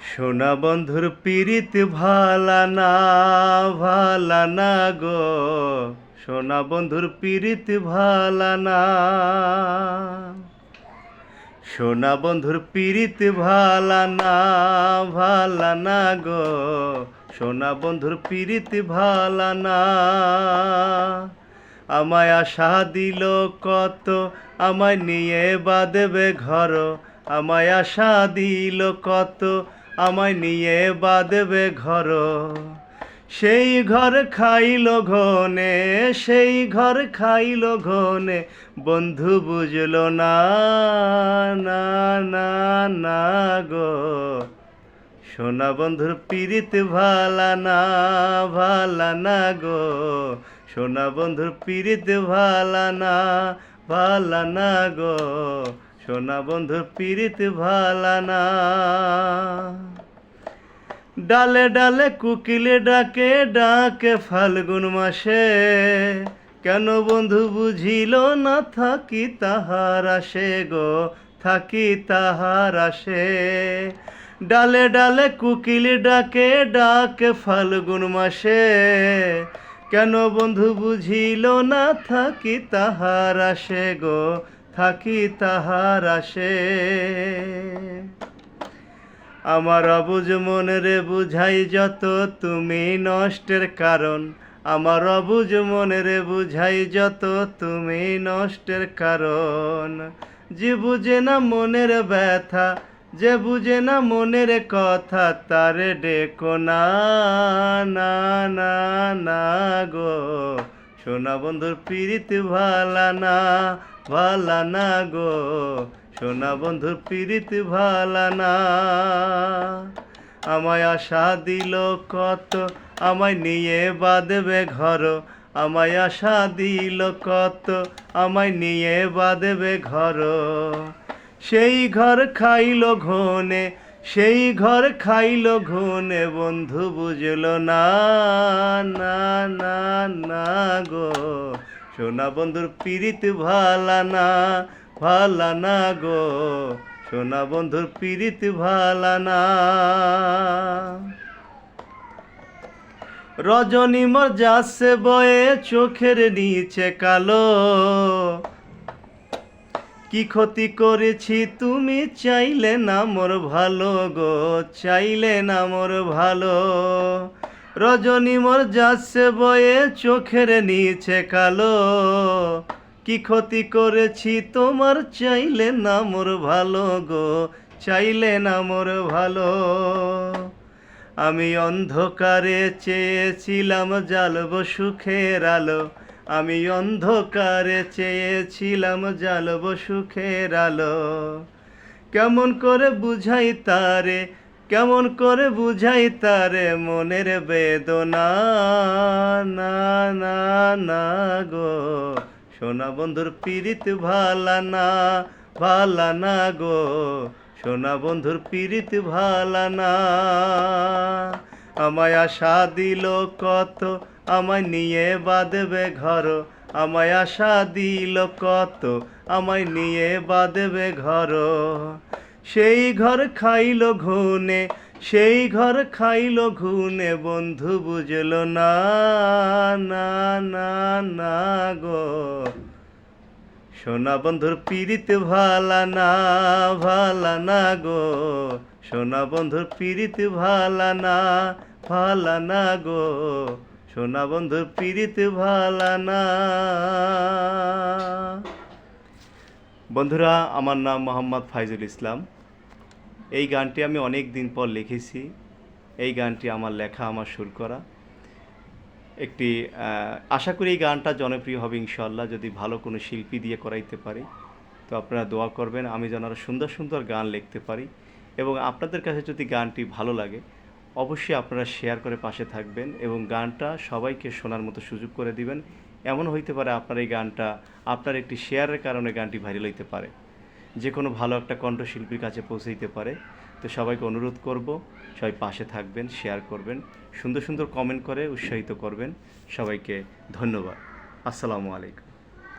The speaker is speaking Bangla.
সোনা বন্ধুর পীড়িত ভালা না গো, সোনা বন্ধুর পীড়িত ভালা না। সোনা বন্ধুর পীড়িত ভালা না গো, সোনা বন্ধুর পীড়িত ভালা না। আমায় আশা দিল কত, আমায় নিয়ে বাঁধবে ঘর। আমায় আশা দিল কত, আমায় নিয়ে বাঁধবে ঘর। সেই ঘর খাইল ঘনে, সেই ঘর খাইল ঘনে, বন্ধু বুঝল না না না না গো। সোনা বন্ধুর পীড়িত ভালা না গো, সোনা বন্ধুর পীড়িত ভালা না গো, সোনা বন্ধুর পীড়িত ভালা না। ডালে ডালে কোকিল ডাকে ডাকে ফাল্গুন মাসে, কেন বন্ধু বুঝিল না থাকি তাহার আসে গো, থাকি তাহার আসে। ডালে ডালে কোকিল ডাকে ডাকে ফাল্গুন মাসে, কেন বন্ধু বুঝিল না থাকি তাহার আসে গো, থাকি তাহার আসে। আমার অবুঝ মনেরে বুঝাই যত তুমি নষ্টের কারণ। আমার অবুঝ মনেরে বুঝাই যত তুমি নষ্টের কারণ। যে বুঝে না মনের ব্যথা, যে বুঝে না মনের কথা, তারে ডেকো না না না না গো। সোনা বন্ধুর পীড়িত ভালা না গো, সোনা বন্ধুর পীড়িত ভালা না। আমায় আশা দিল কত, আমায় নিয়ে বাঁধবে ঘর। আমায় আশা দিল কত, আমায় নিয়ে বাঁধবে ঘর। সেই ঘর খাইল ঘনে, সেই ঘর খাইল ঘনে, বন্ধু বুঝল না না না না গো। সোনা বন্ধুর পীড়িত ভালা না গো, সোনা বন্ধুর পীড়িত ভালা না। রজনী মোর যাচ্ছে বয়ে চোখের নিচে কালো, কি ক্ষতি করেছি তুমি চাইলে না মোর ভালো গো, চাইলে না মোর ভালো। রজনী মোর যাচ্ছে বয়ে চোখের নিচে কালো, কি ক্ষতি করেছি তোমার চাইলে না মোর ভালো গো, চাইলে না মোর ভালো। আমি অন্ধকারে চেয়েছিলাম জ্বালব সুখের আলো, আমি অন্ধকারে চেয়েছিলাম জ্বালব সুখের আলো। কেমন করে বুঝাই তারে, কেমন করে বুঝাই তারে মনের বেদনা না না না গো। সোনা বন্ধুর পীড়িত ভালা না গো, সোনা বন্ধুর পীড়িত ভালা না। আমায় আশা দিল কত, আমায় নিয়ে বাঁধবে ঘর। আমায় আশা দিল কত, আমায় নিয়ে বাঁধবে ঘর। সেই ঘর খাইল ঘুনে, সেই ঘর খাইল ঘুনে, বন্ধু বুঝল না না না না গো। সোনা বন্ধুর পীড়িত ভালা না গো, সোনা বন্ধুর পীড়িত ভালা না গো, সোনা বন্ধুর পীড়িত ভালা না। বন্ধুরা, আমার নাম মোহাম্মদ ফাইজুল ইসলাম। এই গানটি আমি অনেক দিন পর লিখেছি। এই গানটি আমার লেখা, আমার সুর করা একটি। আশা করি এই গানটা জনপ্রিয় হবে ইনশাআল্লাহ, যদি ভালো কোনো শিল্পী দিয়ে করাইতে পারি। তো আপনারা দোয়া করবেন আমি যেন আরও সুন্দর সুন্দর গান লিখতে পারি। এবং আপনাদের কাছে যদি গানটি ভালো লাগে, অবশ্যই আপনারা শেয়ার করে পাশে থাকবেন এবং গানটা সবাইকে শোনার মতো সুযোগ করে দিবেন। এমন হইতে পারে আপনার এই গানটা, আপনার একটি শেয়ারের কারণে গানটি ভাইরাল হইতে পারে, যে কোনো ভালো একটা কণ্ঠশিল্পীর কাছে পৌঁছাইতে পারে। তো সবাইকে অনুরোধ করব, সবাই পাশে থাকবেন, শেয়ার করবেন, সুন্দর সুন্দর কমেন্ট করে উৎসাহিত করবেন। সবাইকে ধন্যবাদ। আসসালামু আলাইকুম।